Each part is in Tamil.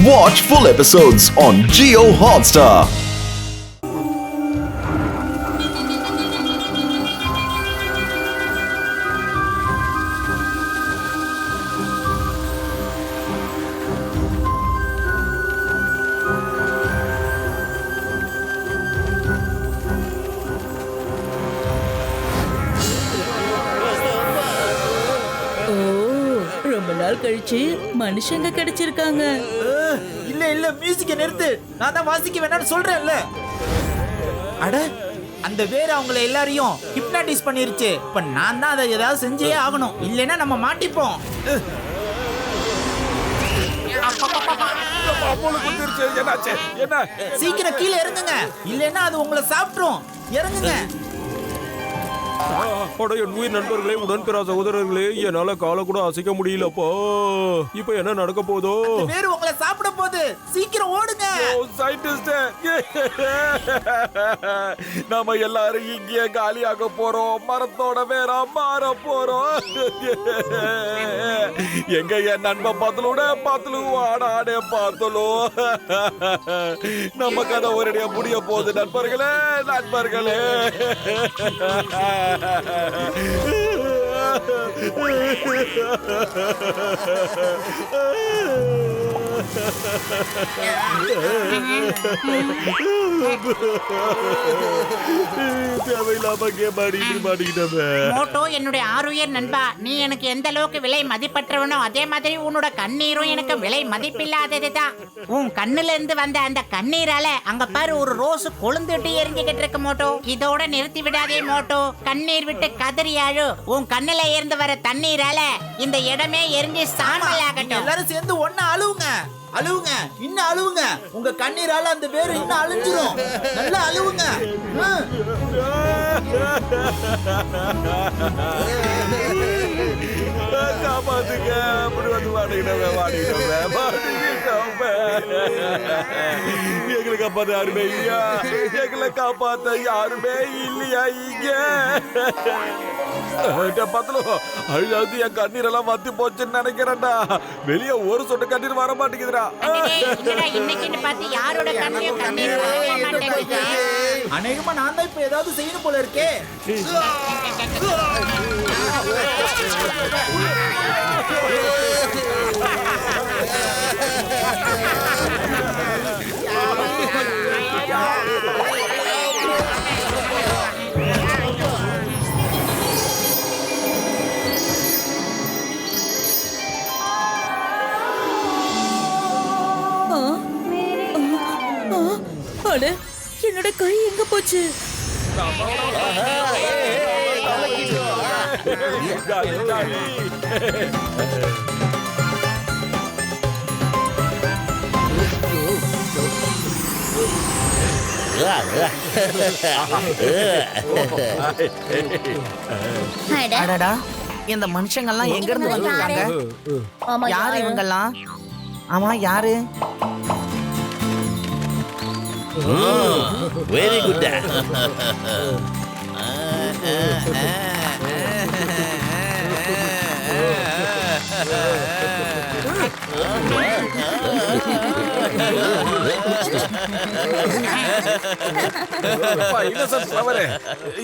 Watch full episodes on Jio Hotstar. ரொம்ப நாள் கழிச்சு மனுஷங்க கிடைச்சிருக்காங்க. இல்ல மியூசிக்க நிறுத்து. நான் தான் வாசிக்க வேணாம்னு சொல்றேன்ல. அட அந்த வேற அவங்கள எல்லாரையும் ஹிப்னாட்டிஸ் பண்ணிருச்சு. இப்ப நான் தான் அதை ஏதாவது செஞ்சே ஆகணும், இல்லைன்னா நம்ம மாட்டிப்போம். சீக்கிரம் கீழே இறங்குங்க, இல்லைன்னா அது உங்களை சாப்பிட்டுரும். இறங்குங்க. என் உயிர் நண்பர்களே, உடன்பிறா சகோதரர்களே, என்னால காலை கூட அசைக்க முடியலப்பா. இப்ப என்ன நடக்க போதோ? வேறு உங்களை சாப்பிட போகுது. சீக்கிரம் ஓடுங்க. நாம எல்லாரும் இங்கே காலியாக போறோம். மரத்தோட வேற மாற போறோம். எங்க என் நண்பன் பாத்தலும் ஆடாடே பாத்தலும். நம்ம கதை ஒரேடியா முடிய போகுது நண்பர்களே. மோட்டோ, என்னுடைய ஆருயிர் நண்பா, நீ எனக்கு எந்த அளவுக்கு விலை மதிப்பற்றவனோ அதே மாதிரி உன்னோட கண்ணீரும் எனக்கு விலை மதிப்பில்லாததுதான். உன் கண்ணுல இருந்து வந்த அந்த கண்ணீரால அங்க பாரு ஒரு ரோஸ் கொழுந்துட்டு எரிஞ்சுக்கிட்டு இருக்கு மோட்டோ. இதோட நிறுத்தி விடாதே மோட்டோ. கண்ணீர் விட்டு கதறியாழு. உன் கண்ணுல இருந்து வர தண்ணீரால இந்த இடமே எரிஞ்சு சாம்பல் ஆகட்டும். எல்லாரும் சேர்ந்து ஒண்ணா அழுவுங்க. இன்னும் அழுவுங்க. உங்க கண்ணீரால அந்த வேறு இன்னும் அழிஞ்சிரும். நல்லா அழுவுங்க. காப்பாத்துங்க. அப்படி வந்து எங்களை காப்பாத்த யாருமே இல்லையா? எங்களை காப்பாத்த யாருமே இல்லையா இங்க? அழுது என் கண்ணீரெல்லாம் வத்தி போச்சுன்னு நினைக்கிறேன்டா. வெளியே ஒரு சொட்டு கண்ணீர் வர மாட்டேங்குதுடா. அநேகமா நான் தான் இப்ப ஏதாவது செய்யணும் போல இருக்கே. என்னோட கை எங்க போச்சு? இந்த மனுஷங்கள்லாம் எங்க இருந்து வந்திருக்காங்க? யாரு இவங்கெல்லாம்? ஆமா, யாரு? Very good.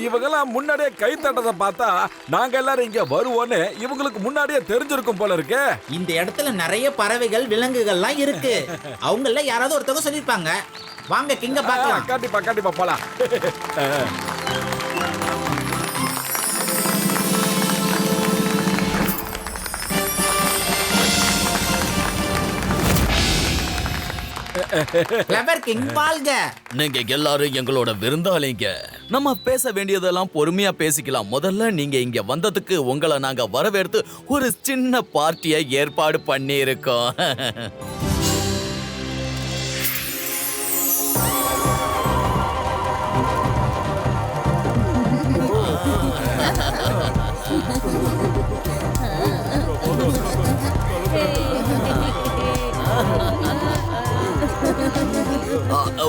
இவங்கெல்லாம் முன்னாடியே கை தட்டதை பார்த்தா நாங்க எல்லாரும் இங்க வருவோன்னு இவங்களுக்கு முன்னாடியே தெரிஞ்சிருக்கும் போல இருக்கு. இந்த இடத்துல நிறைய பறவைகள் விலங்குகள்லாம் இருக்கு. அவங்கள யாராவது ஒருத்தவங்க சொல்லிருப்பாங்க. வாங்க கிங்க பார்க்கலாம். கண்டிப்பா போலாம். கிளவர் கிங் வாழ்க. நீங்க எல்லாரும் எங்களோட விருந்தாளிங்க. நம்ம பேச வேண்டியதெல்லாம் பொறுமையா பேசிக்கலாம். முதல்ல நீங்க இங்க வந்ததுக்கு உங்களை நாங்க வரவேற்று ஒரு சின்ன பார்ட்டியை ஏற்பாடு பண்ணி இருக்கோம்.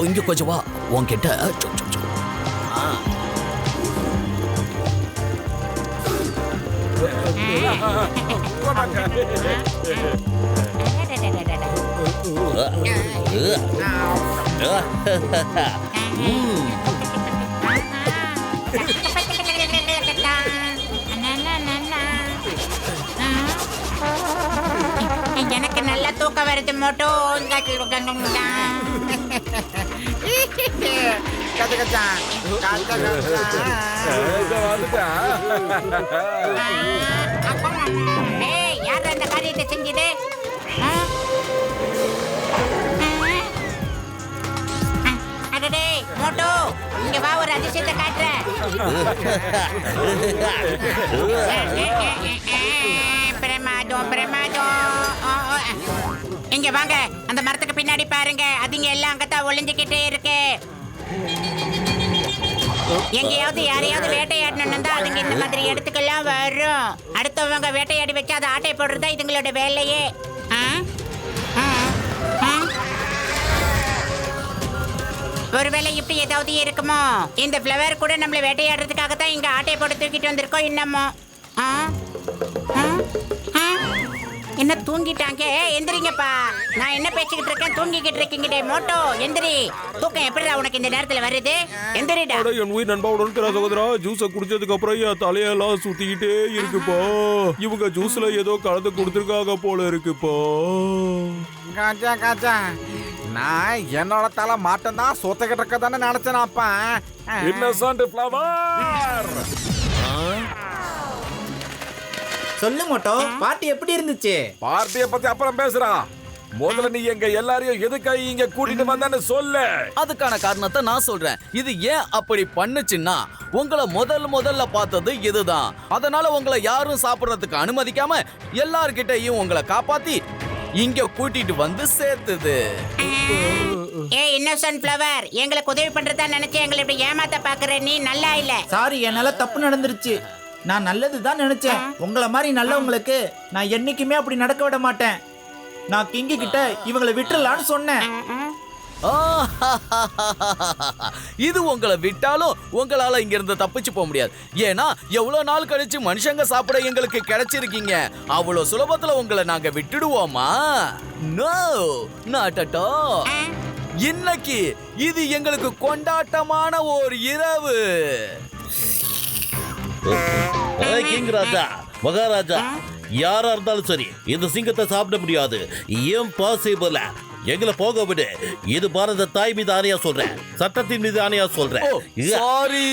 இங்க கொஞ்சம் வா. உன்கிட்ட எனக்கு நல்ல தூக்கம் வருது மோட்டோ. யார் அந்த காரியத்தை செஞ்சது? அடடே மோட்டோ, இங்க வா, ஒரு அதிசயத்தை காட்டுறேன். பிரமாதம் பிரமாதம். இங்க வாங்க, அந்த மரத்துக்கு பின்னாடி பாருங்க. அதுங்க எல்லாம் அங்கதான் ஒளிஞ்சுக்கிட்டே இருக்கு. எங்கேயாவது யாரையாவது வேட்டையாடணும் தான் அதுங்க இந்த மாதிரி இடத்துக்கெல்லாம் வரும். அடுத்தவங்க வேட்டையாடி வச்சு அதை ஆட்டை போடுறதா இதுங்களோட வேலையே. ஒருவேளை இப்படி ஏதாவது இருக்குமோ? இந்த ஃப்ளவர் கூட நம்மள வேட்டையாடுறதுக்காக தான் இங்க ஆட்டை போட்டு தூக்கிட்டு வந்திருக்கோம். இன்னமோ என்ன தூங்கிட்டாங்க? எந்திரிங்கப்பா, நான் என்ன பேசிக்கிட்டு இருக்கேன், தூங்கிக்கிட்டு இருக்கீங்க. மோட்டோ எந்திரி. தூக்கம் எப்படிடா உனக்கு இந்த நேரத்துல வருது? எந்திரிடா. என் உயிர் நண்பா உடன்கிற சகோதரா, ஜூஸை குடிச்சதுக்கு அப்புறம் என் தலையெல்லாம் சுத்திக்கிட்டே இருக்குப்பா. இவங்க ஜூஸ்ல ஏதோ கலந்து கொடுத்துருக்காங்க போல இருக்குப்பா. காஜா காஜா, நான் என்னோட தலை மாட்டம் தான் சொத்தக்கிட்டு இருக்கதானே நினைச்சேனாப்பா. Innocent flower. சொல்லு மோட்டோ, பார்ட்டி எப்படி இருந்துச்சு? பார்ட்டியை பத்தி அப்புறம் பேசுறா. முதல்ல நீ எங்க எல்லாரையும் எதுக்காக இங்க கூட்டிட்டு வந்தேன்னு சொல்லு. அதுக்கான காரணத்தை நான் சொல்றேன். இது ஏன் அப்படி பண்ணுச்சுன்னா, உங்களை முதல்ல பார்த்தது இதுதான். அதனால உங்களை யாரும் சாப்பிடுறதுக்கு அனுமதிக்காம எல்லார்கிட்டையும் உங்களை காப்பாத்தி இங்க கூட்டிட்டு வந்து சேர்த்துது. ஏய் இன்னசென்ட் ஃப்ளவர், எங்களுக்கு உதவி பண்றதா நினைச்சு எங்களை இப்படி ஏமாத்த பாக்குற நீ நல்லா இல்ல. சாரி, என்னால தப்பு நடந்துருச்சு. நான் நல்லது தான் நினைச்சேன். உங்களை மாதிரி நல்லவங்களுக்கு நான் என்னைக்குமே அப்படி நடக்க விட மாட்டேன். நான் கிங்கி கிட்ட இவங்களை விட்டுறலான்னு சொன்னேன். இது உங்களை விட்டாலும் உங்களால இங்க இருந்து தப்பிச்சு போக முடியாது. ஏன்னா எவ்வளவு நாள் கழிச்சு மனுஷங்க சாப்பிட எங்களுக்கு கிடைச்சிருக்கீங்க. அவ்வளவு சுலபத்துல உங்களை நாங்க விட்டுடுவோமா? No, not at all. இன்னைக்கு இது எங்களுக்கு கொண்டாட்டமான ஒரு இரவு. கிங் ராஜா, மகாராஜா, யாரா இருந்தாலும் சரி இந்த சிங்கத்தை சாப்பிட முடியாது. இம்பாசிபிள். எங்களை போக விடு. இது பாரத தாய் மீது ஆணையா சொல்றேன், சட்டத்தின் மீது ஆணையா சொல்றேன். சாரி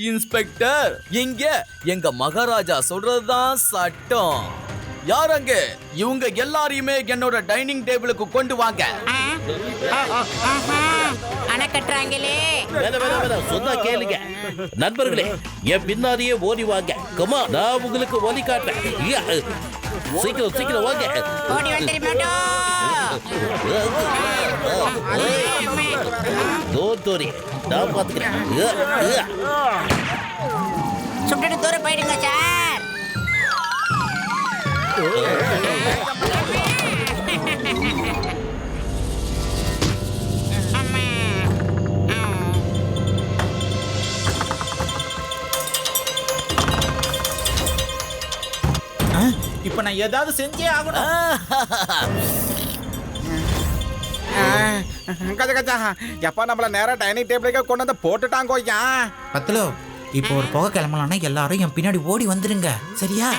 இன்ஸ்பெக்டர், இங்க எங்க மகாராஜா சொல்றதுதான் சட்டம். யார் அங்க? இவங்க எல்லாரையுமே என்னோட டைனிங் டேபிளுக்கு கொண்டு வாங்க. அணக்கட்டுறாங்களே. சொன்னா கேளுங்க நண்பர்களே, என் பின்னாடியே ஓடி வாங்க. கமா, நான் உங்களுக்கு ஒலி காட்டுறேன். சீக்கிரம் சீக்கிரம் வாங்க. ஓடி வந்துரு மோட்டோ. தோரி நான் பாத்துக்கிறேன். சுட்டுட்டு தூரம் போயிடுங்க சார். இப்ப நான் ஏதாவது செஞ்சே ஆகணும். கஜா கஜா, எப்ப நம்மள நேரா டைனிங் டேபிளுக்கு கொண்டு வந்து போட்டுட்டாங்கோய்யா. பத்தலோ, இப்போ ஒரு புகை கிளம்பலாம்னா எல்லாரும் என் பின்னாடி ஓடி வந்துருங்க, சரியா?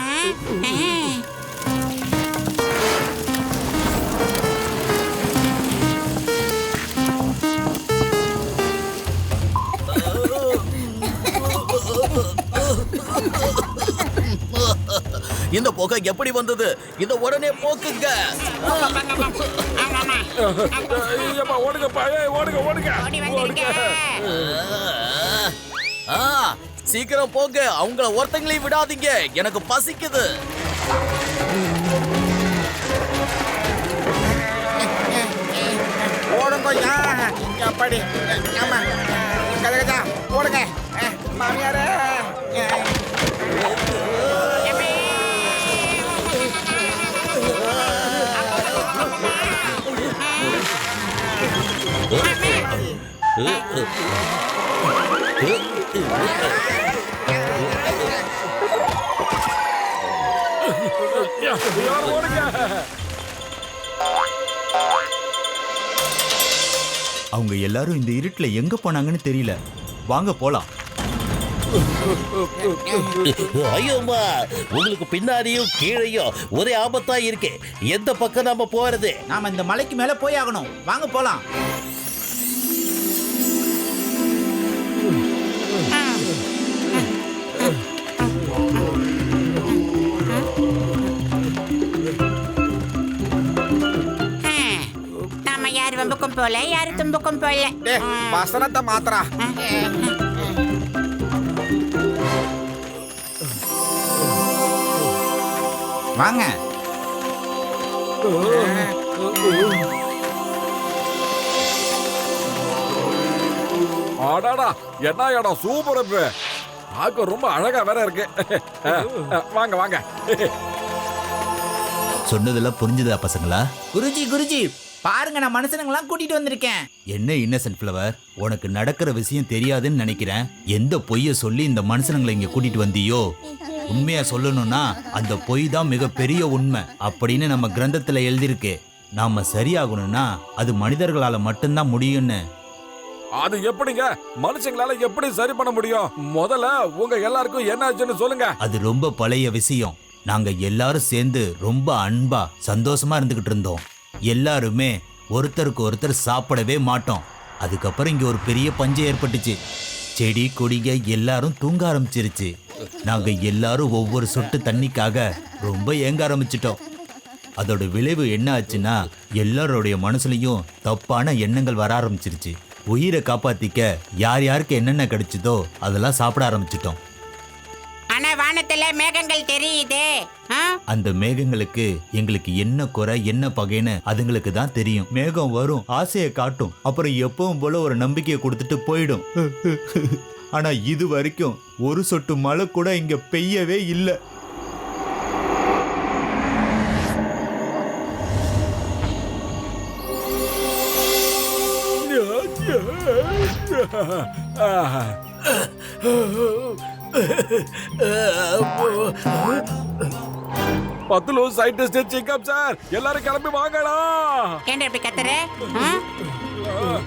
இந்த புகை எப்படி வந்தது? இத உடனே போக்குங்க. ஓடுங்கப்பா, ஓடுங்க ஓடுங்க. சீக்கிரம் போங்க. அவங்கள ஒருத்தங்களையும் விடாதீங்க. எனக்கு பசிக்குது. ஓடுங்கய்யா. எப்படி? ஆமா, கஜா கஜா ஓடுங்க. மாமியாரே, ஓடுங்க. அவங்க எல்லாரும் இந்த இருட்டுல எங்க போனாங்கன்னு தெரியல. வாங்க போலாம். ஐயோம்மா, உங்களுக்கு பின்னாடியும் கீழையும் ஒரே ஆபத்தா இருக்கு. எந்த பக்கம் நாம போறது? நாம இந்த மலைக்கு மேல போய் ஆகணும். வாங்க போலாம். நாம யார் வம்புக்கும் போல யாரு தும்புக்கும் போல. வசனத்தை மாத்திரா. வாங்க. ஆடாடா, என்ன இடம் சூப்பர். பார்க்க ரொம்ப அழகா வேற இருக்கு. வாங்க வாங்க. சொன்னதெல்லாம் புரிஞ்சுதா பசங்களா? குருஜி குருஜி பாருங்க, நான் மனுஷனுங்கெல்லாம் கூட்டிட்டு வந்திருக்கேன். என்ன இன்னசென்ட் ஃப்ளவர், உனக்கு நடக்கிற விஷயம் தெரியாதுன்னு நினைக்கிறேன். எந்த பொய்ய சொல்லி இந்த மனுஷனுங்களை இங்க கூட்டிட்டு வந்தியோ? உண்மையா சொல்லணும்னா அந்த பொய் தான் மிகப்பெரிய உண்மை அப்படின்னு நம்ம கிரந்தத்துல எழுதியிருக்கு. நாம சரியாகணும்னா அது மனிதர்களால மட்டும்தான் முடியும்னு. அது எப்படிங்க மனுஷங்களால எப்படி சரி பண்ண முடியும்? முதல்ல உங்க எல்லாருக்கும் என்ன ஆச்சுன்னு சொல்லுங்க. அது ரொம்ப பழைய விஷயம். நாங்க எல்லாரும் சேர்ந்து ரொம்ப அன்பா சந்தோஷமா இருந்துகிட்டு இருந்தோம். எல்லாருமே ஒருத்தருக்கு ஒருத்தர் சாப்பிடவே மாட்டோம். அதுக்கப்புறம் இங்க ஒரு பெரிய பஞ்சம் ஏற்பட்டுச்சு. செடி கொடிங்க எல்லாரும் தூங்க ஆரம்பிச்சிருச்சு. நாங்க எல்லாரும் ஒவ்வொரு சொட்டு தண்ணிக்காக ரொம்ப ஏங்க ஆரம்பிச்சிட்டோம். அதோட விளைவு என்ன ஆச்சுன்னா எல்லாருடைய மனசுலயும் தப்பான எண்ணங்கள் வர ஆரம்பிச்சிருச்சு. உயிரை காப்பாத்திக்க யார் யாருக்கு என்னென்ன கிடைச்சதோ அதெல்லாம் சாப்பிட ஆரம்பிச்சிட்டோம். ஆனா வானத்துல மேகங்கள் தெரியுதே. அந்த மேகங்களுக்கு எங்களுக்கு என்ன குறை என்ன பகைன்னு அதுங்களுக்கு தான் தெரியும். மேகம் வரும், ஆசையை காட்டும், அப்புறம் எப்பவும் போல ஒரு நம்பிக்கையை கொடுத்துட்டு போயிடும். ஆனா இது வரைக்கும் ஒரு சொட்டு மழை கூட இங்க பெய்யவே இல்லை. பத்துலு சயின்டிஸ்ட் செக்அப் சார், எல்லாரும் கிளம்பி வாங்கடா. ஏன்டா இப்படி கத்துற?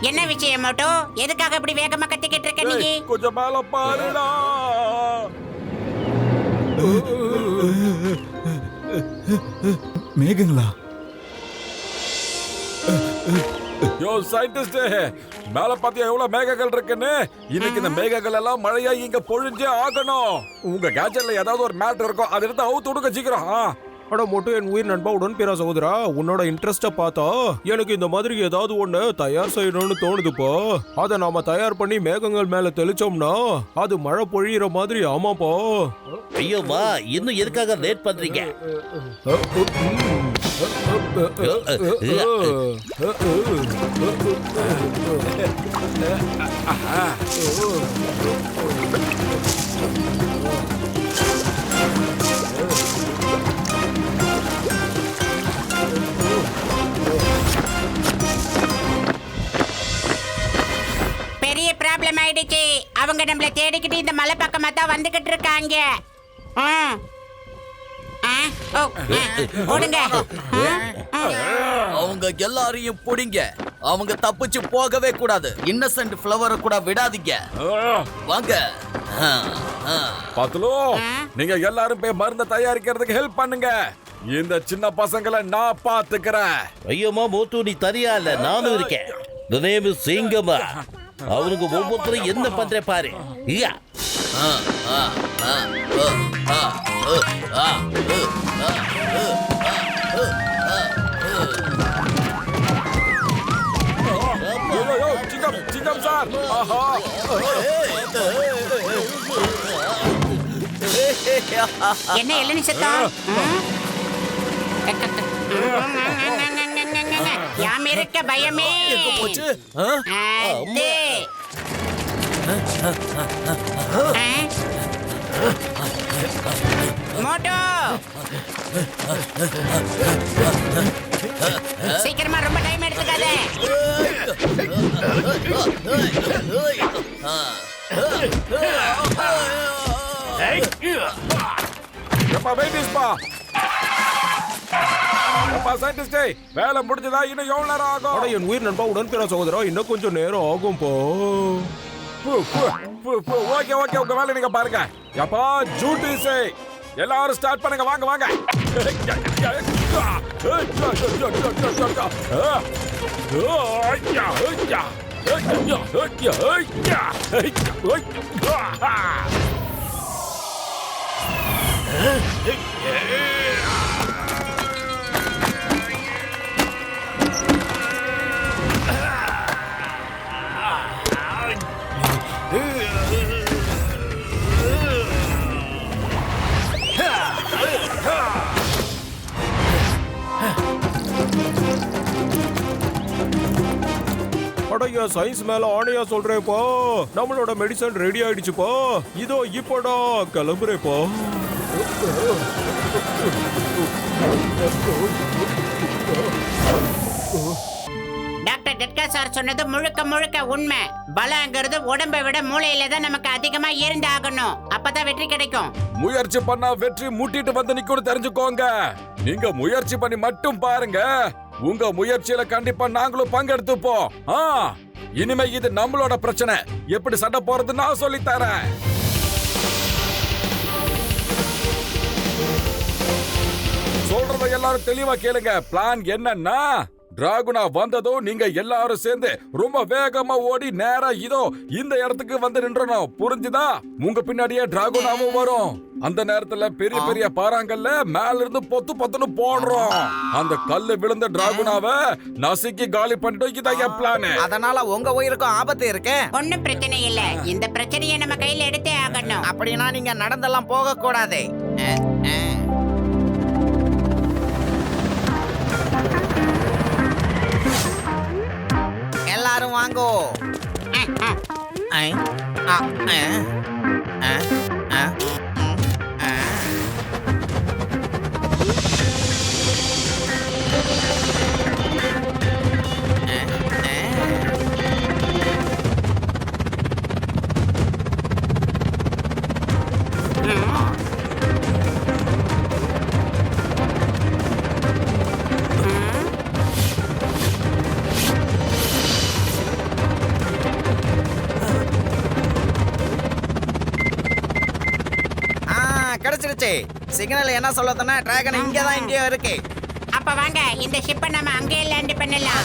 என்ன விஷயம் மோட்டோ? எதுக்காக இப்படி வேகமா கத்திக்கிட்டு இருக்க நீ? கொஞ்சம் மேல பாருடா. மேகங்களா? யோ சயின்டிஸ்ட், மேல பாத்தியா எவ்வளவு மேகங்கள் இருக்குன்னு? இன்னைக்கு இந்த மேகங்கள் எல்லாம் மழையா இங்க பொழிஞ்சே ஆகணும். உங்க கேஜெட்ல ஏதாவது ஒரு மேட் இருக்கும், அதை எடுத்து அவுத்து விடுங்க சீக்கிரம். அட மொட்டு என் உயிர் நண்பா உடன் பேரா சகோதரா, உன்னோட இன்ட்ரெஸ்ட பார்த்தா எனக்கு இந்த மாதிரி ஏதாவது ஒண்ணு தயார் செய்யணும்னு தோணுதுப்பா. அதை நாம தயார் பண்ணி மேகங்கள் மேல தெளிச்சோம்னா அது மழை பொழியிற மாதிரி. ஆமாப்பா. ஐயோம்மா, இன்னும் எதுக்காக லேட் பண்றீங்க? பெரிய ப்ராப்ளம் ஆயிடுச்சு. அவங்க நம்மள தேடிக்கிட்டு இந்த மலை பக்கமா தான் வந்துகிட்டு இருக்காங்க. ஓடுங்க. அவங்க எல்லாரையும் புடிங்க. அவங்க தப்பிச்சு போகவே கூடாது. இன்னசென்ட் ஃப்ளவரை கூட விடாதீங்க. வாங்க. பத்துலு, நீங்க எல்லாரும் போய் மருந்த தயாரிக்கிறதுக்கு ஹெல்ப் பண்ணுங்க. இந்த சின்ன பசங்களை நான் பாத்துக்கிறேன். ஐயோம்மா மோட்டு, நீ தனியா இல்ல, நானும் இருக்கேன். The name is Singamma. அவனுக்கு ஒவ்வொருத்தரும் என்ன பண்ற பாரு. சிங்கம் சார். என்ன இளநீ சத்தம்? யாம் இருக்க பயமே. போச்சு. மோட்டோ சீக்கிரமா, ரொம்ப டைம் எடுத்துக்காத. ஏப்பா சயின்டிஸ்ட், வேலை முடிஞ்சதா? இன்னும் எவ்வளவு நேரம் ஆகும்? அட என் உயிர் நண்பா உடன்பிற சகோதரா, இன்னும் கொஞ்சம் நேரம் ஆகும் போ. ஓகே ஓகே, உங்க வேலை நீங்க பாருங்க. ஏப்பா ஜூட்டிஸ், எல்லாரும் ஸ்டார்ட் பண்ணுங்க. வாங்க வாங்க. அடைய சயின்ஸ் மேல ஆணையா சொல்றேப்பா, நம்மளோட மெடிசன் ரெடி ஆயிடுச்சுப்பா. இதோ இப்படா கிளம்புறேப்பா. டாக்டர் டெட்கா சார் சொன்னது முழுக்க முழுக்க உண்மை. பலங்கிறது உடம்பை விட மூளையில தான் நமக்கு அதிகமா இருந்து ஆகணும். அப்பதான் வெற்றி கிடைக்கும். முயற்சி பண்ணா வெற்றி முட்டிட்டு வந்து நிக்கும் தெரிஞ்சுக்கோங்க. நீங்க முயற்சி பண்ணி மட்டும் பாருங்க. உங்க முயற்சியில கண்டிப்பா நாங்களும் பங்கெடுத்துப்போம். இனிமே இது நம்மளோட பிரச்சனை. எப்படி சண்டை போறது நான் சொல்லி தரேன். சொல்றத எல்லாரும் தெளிவா கேளுங்க. பிளான் என்னன்னா, டிராகுனா வந்ததும் நீங்க எல்லாரும் சேர்ந்து ரொம்ப வேகமா ஓடி நேரா இதோ இந்த இடத்துக்கு வந்து நின்றணும். புரிஞ்சுதா? உங்க பின்னாடியே டிராகுனாவும் வரும். அந்த நேரத்துல பெரிய பெரிய பாறாங்கல்ல மேல இருந்து பொத்து பொத்துன்னு போடுறோம். அந்த கல்லு விழுந்த டிராகுனாவை நசுக்கி காலி பண்ணிட்டோம். இதான் என் பிளான். அதனால உங்க உயிருக்கும் ஆபத்து இருக்கு. ஒண்ணும் பிரச்சனை இல்ல. இந்த பிரச்சனையை நம்ம கையில எடுத்தே ஆகணும். அப்படின்னா நீங்க நடந்தெல்லாம் போக கூடாது. எல்லாரும் வாங்கோ. கிடைச்சிருச்சு. சிக்னல் என்ன சொல்லுதுன்னா டிராகன் இங்கதான் எங்கேயோ இருக்கு. அப்ப வாங்க இந்த ஷிப்பை நம்ம அங்கேயே லேண்ட் பண்ணலாம்.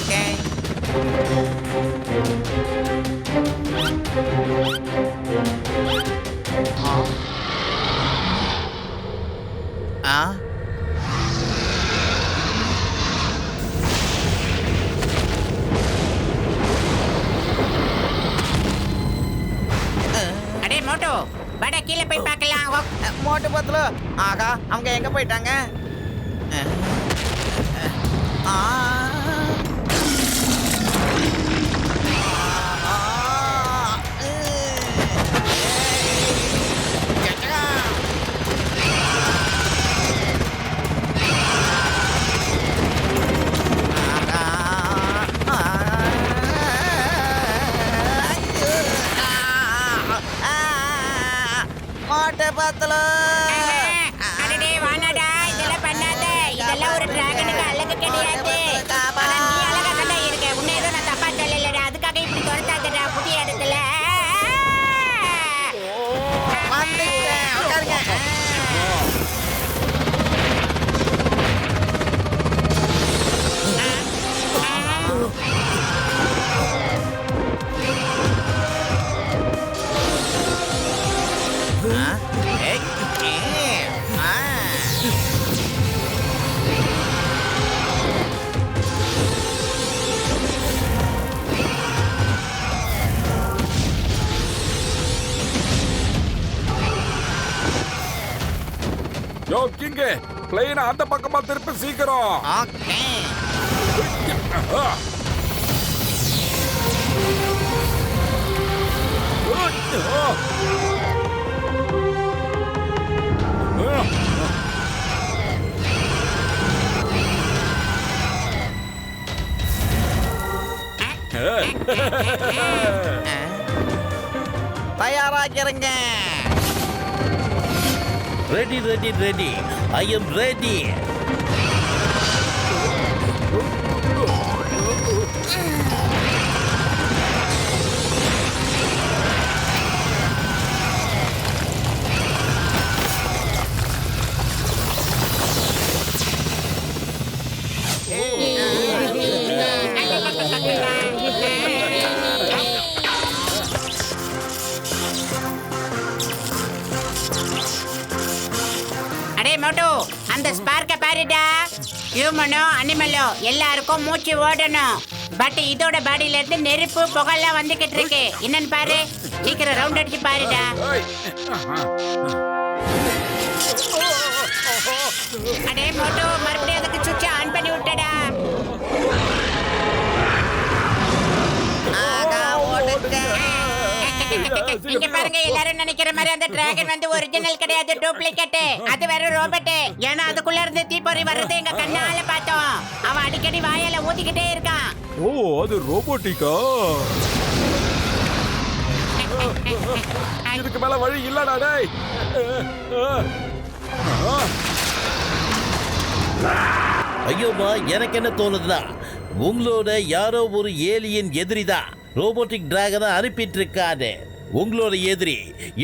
அடே மோட்டோ, வட கீழே போய் பார்க்கலாம். மோட்டு பத்துல ஆகா, அவங்க எங்க போயிட்டாங்க? மோட்டு பத்துல அடடே வானாடா, இதெல்லாம் பண்ணாத. இதெல்லாம் ஒரு டிராகனுக்கு அழகு கிடையாது. ஆனா நீ அழகா தானே இருக்க. உன்னை ஏதோ நான் தப்பா சொல்லலடா. அதுக்காக இப்படி துரத்தாதடா புதிய இடத்துல. யோ கிங், பிளேன் அந்த பக்கமா திருப்பி சீக்கிரம். தயாராகிறங்க. Ready ready ready. I am ready. பாருடா, ஹியூமனோ அனிமலோ எல்லாருக்கும் மூச்சு ஓடணும். பட் இதோட பாடியில இருந்து நெருப்பு புகைலாம் வந்துகிட்டு இருக்கு. என்னன்னு பாரு, சீக்கிரம் ரவுண்ட் அடிச்சு பாருடா. அடே மோட்டோ, மறுபடியும் அதுக்கு சுவிட்ச் ஆன் பண்ணி விட்டடா. இங்க பாருங்க, எல்லாரும் நினைக்கிற மாதிரி அந்த டிராகன் வந்து ஒரிஜினல் கிடையாது, டூப்ளிகேட். அது வேற ரோபோட். ஏன்னா அதுக்குள்ள இருந்து தீப்பொறி வர்றது எங்க கண்ணால பார்த்தோம். அவன் அடிக்கடி வாயால ஊத்திக்கிட்டே இருக்கான். ஓ, அது ரோபோட்டிக்கா? இதுக்கு மேல வழி இல்லடா டேய். ஐயோமா, எனக்கு என்ன தோணுதுன்னா உங்களோட யாரோ ஒரு ஏலியன் எதிரிதான் ரோபோட்டிக் டிராகனை அனுப்பிட்டு இருக்காரு. உங்களோட எதிரி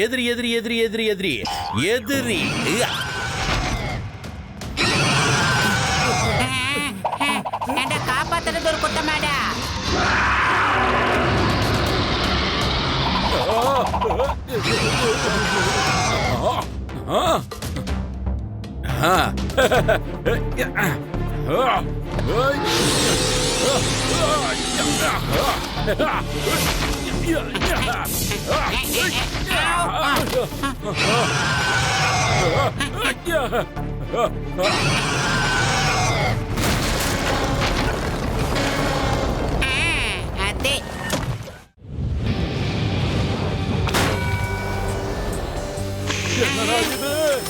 எதிரி எதிரி எதிரி எதிரி எதிரி எதிரி. காப்பாத்துறது ஒரு குத்தமாடா. அதே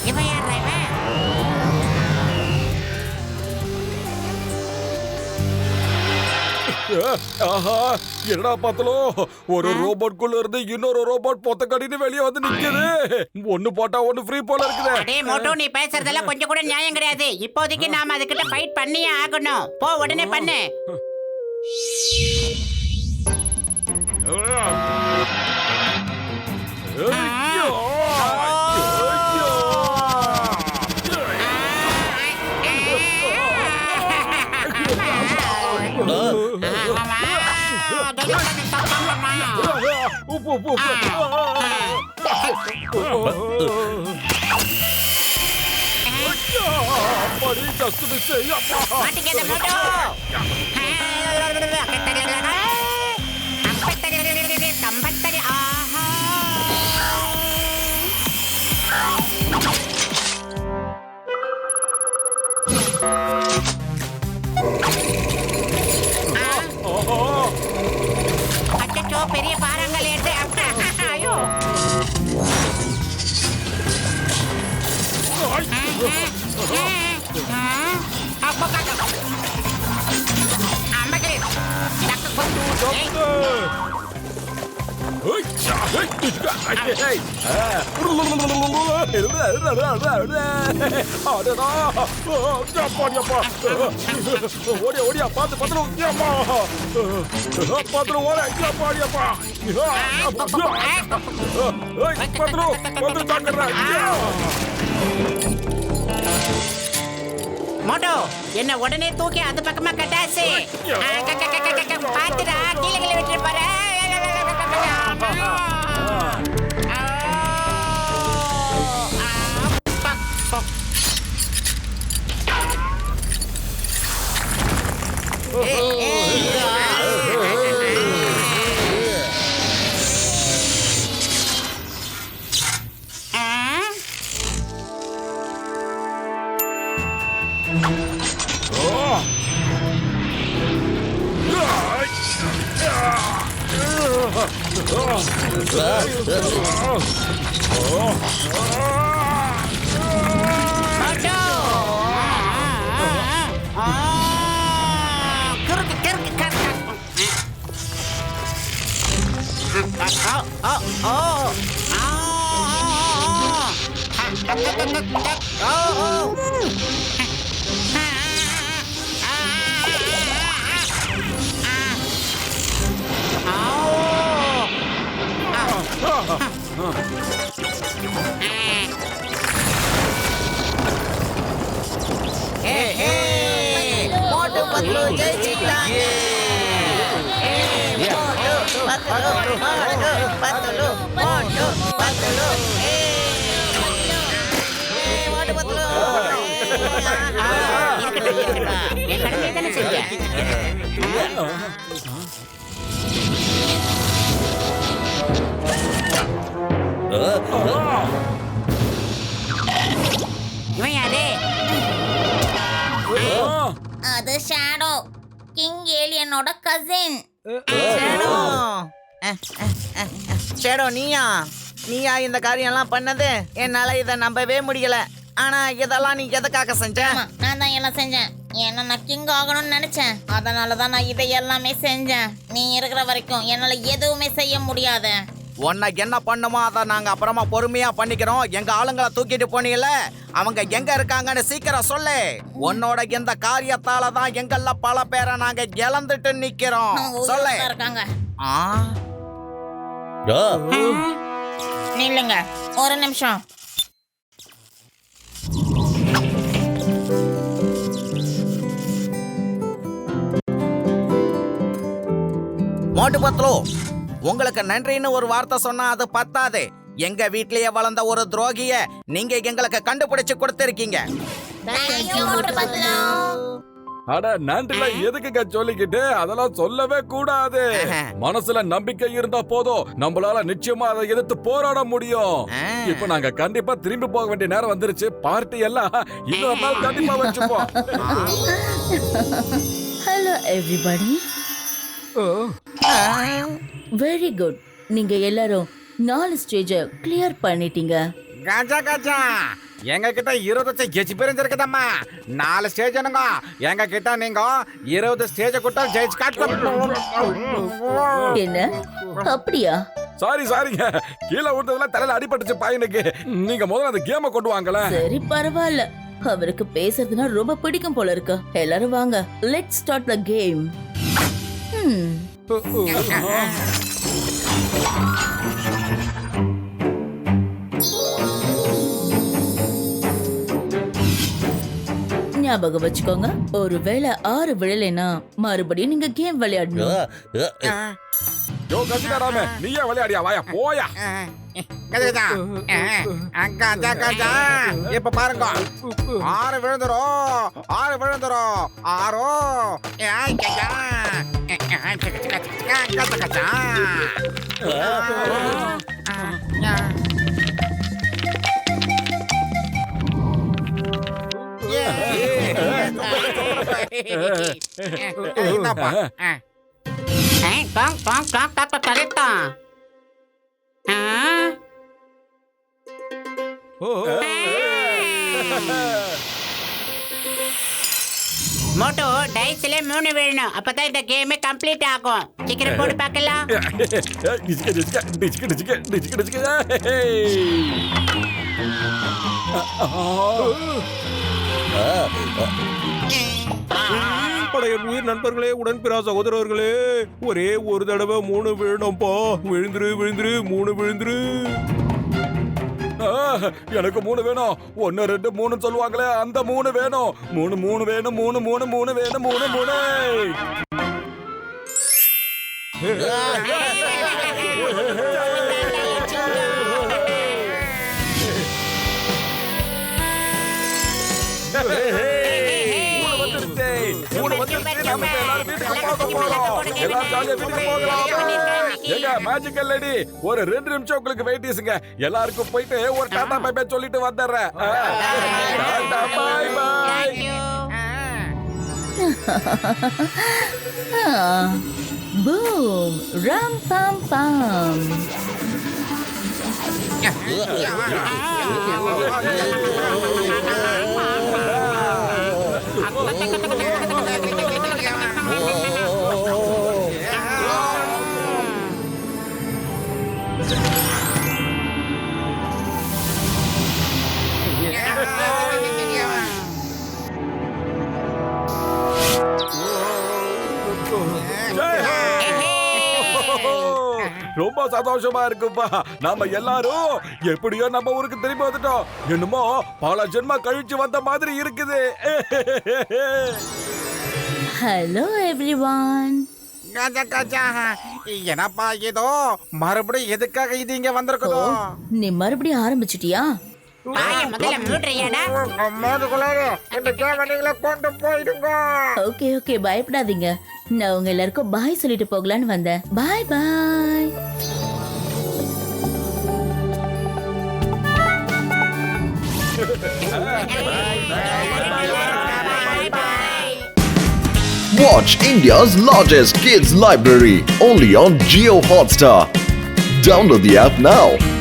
இவன் யார் இவன்? என்னடா பார்த்தலோ, ஒரு ரோபோட்குள்ள இருந்து இன்னொரு ரோபோட் பொத்த கட்டிட்டு வெளியே வந்து நிக்குது. ஒண்ணு போட்டா ஒண்ணு ஃப்ரீ போல இருக்குது. அடே மோட்டோ, நீ பேசுறதெல்லாம் கொஞ்சம் கூட நியாயம் கிடையாது. இப்போதைக்கு நாம அதுகிட்ட ஃபைட் பண்ணியே ஆகணும். போ, உடனே பண்ணு. மாட்டிக்காத மோட்டோ. கம்பத்தடி. ஆஹா, அச்சோ, பெரிய பாறாங்கல் எடுத்து. ஐயோ, ஓடியா பார்த்து பத்திரம் பத்திரம் ஓட பாடியப்பா பத்திரம் வந்து தாக்குறா. மோட்டோ, என்ன உடனே தூக்கி அது பக்கமா கட்டாச்சு. பாத்துடா, கீழே கீழே விட்டு போற. என் கடமையை தானே செஞ்சேன். இவன் யாரு? அது ஷேடோ, கிங் ஏலியனோட கசின். ஷேடோ, நீயா இந்த காரியம்லாம் பண்ணது? என்னால இதை நம்பவே முடியல. ஆனா இதெல்லாம் நீ எதுக்காக செஞ்ச? நான் தான் எல்லாம் செஞ்சேன். ஏன்னா நான் கிங் ஆகணும்னு நினைச்சேன். அதனாலதான் நான் இதை எல்லாமே செஞ்சேன். நீ இருக்கிற வரைக்கும் என்னால எதுவுமே செய்ய முடியாது. உன்னை என்ன பண்ணுமோ அதை நாங்க அப்புறமா பொறுமையா பண்ணிக்கிறோம். எங்க ஆளுங்களை தூக்கிட்டு போனீங்கல்ல, அவங்க எங்க இருக்காங்கன்னு சீக்கிரம் சொல்லு. உன்னோட இந்த காரியத்தால தான் எங்கள்ல பல பேரை நாங்க இழந்துட்டு நிக்கிறோம். சொல்லு. இருக்காங்க. ஆ, நில்லுங்க ஒரு நிமிஷம். மோட்டு பத்லு, உங்களுக்கு நன்றின்னு ஒரு வார்த்தை சொன்னா அது பத்தாது. எங்க வீட்லயே வளர்ந்த ஒரு துரோகிய நீங்க எங்களுக்கு கண்டுபிடிச்சு கொடுத்திருக்கீங்க. அட நன்றில எதுக்குங்க சொல்லிக்கிட்டு? அதெல்லாம் சொல்லவே கூடாது. மனசுல நம்பிக்கை இருந்தா போதும், நம்மளால நிச்சயமா அதை எதிர்த்து போராட முடியும். இப்ப நாங்க கண்டிப்பா திரும்பி போக வேண்டிய நேரம் வந்துருச்சு. பார்ட்டி எல்லாம் இன்னொரு நாள் கண்டிப்பா வச்சுப்போம். Hello everybody. Very good. நீங்க எல்லாரும் 4 ஸ்டேஜ கிளியர் பண்ணிட்டீங்க. காஜா காஜா, எங்க கிட்ட 20 ஜெயிச்சு பிரிஞ்சிருக்குதம்மா. 4 ஸ்டேஜ் என்னங்க எங்க கிட்ட. நீங்க 20 ஸ்டேஜ் கூட்ட ஜெயிச்சு காட்டணும். என்ன அப்படியா? சாரிங்க, கீழே விழுந்ததுல தலையில அடிபட்டுச்சு பையனுக்கு. நீங்க முதல்ல அந்த கேமை கொண்டு வாங்கல. சரி பரவாயில்ல. அவருக்கு பேசுறதுன்னா ரொம்ப பிடிக்கும் போல இருக்கு. எல்லாரும் வாங்க, லெட்ஸ் ஸ்டார்ட் தி கேம். ஞாபகம் வச்சுக்கோங்க, ஒருவேளை 6 விழலைன்னா மறுபடியும் நீங்க கேம் விளையாடணும். யோ கசினாராமே, நீயே விளையாடியா? வாயா போயா. காஜா காஜா, இப்ப பாருங்க. 6 விழுந்துரும். 6 மோட்டோ, டைஸ்ல 3 விழணும். அப்பதான் இந்த கேமே கம்ப்ளீட் ஆகும். சீக்கிரம் போட்டு பார்க்கலாம். படையன் உயிர் நண்பர்களே, உடன்பிறா சகோதரர்களே, ஒரே ஒரு தடவை 3 விழணும்பா. விழுந்துரு 3 விழுந்துரு. எனக்கு 3 வேணும். 1 2 3 சொல்லுவாங்களே, அந்த 3 வேணும். 3 வேணும். 3 வேணும். 3. மேஜிக்கல் லேடி, ஒரு 2 நிமிஷம் உங்களுக்கு வெயிட்டிஸ்ங்க. எல்லாருக்கும் போயிட்டு ஒரு டாடா பை பை சொல்லிட்டு வந்துடுறேன். டாடா பை பை. பூம் ரம் பம் பம். ரொம்ப சந்தோஷமா இருக்குப்பா. நாம எல்லாரும் எப்படியோ நம்ம ஊருக்கு திரும்பி வந்துட்டோம். என்னமோ பல ஜென்ம கழிச்சு வந்த மாதிரி இருக்குது. Hello everyone. காஜா காஜா, என்னப்பா ஏதோ மறுபடியும் எதுக்காக இது இங்க வந்திருக்குதோ? நீ மறுபடியும் ஆரம்பிச்சிட்டியா? வாய முதல்ல மூடுறியாடா? ஓகே ஓகே பயப்படாதீங்க. நான் உங்க எல்லாருக்கும் பாய் சொல்லிட்டு போகலான்னு வந்தேன். பாய் பாய். Watch India's largest kids library only on Jio Hotstar. Download the app now.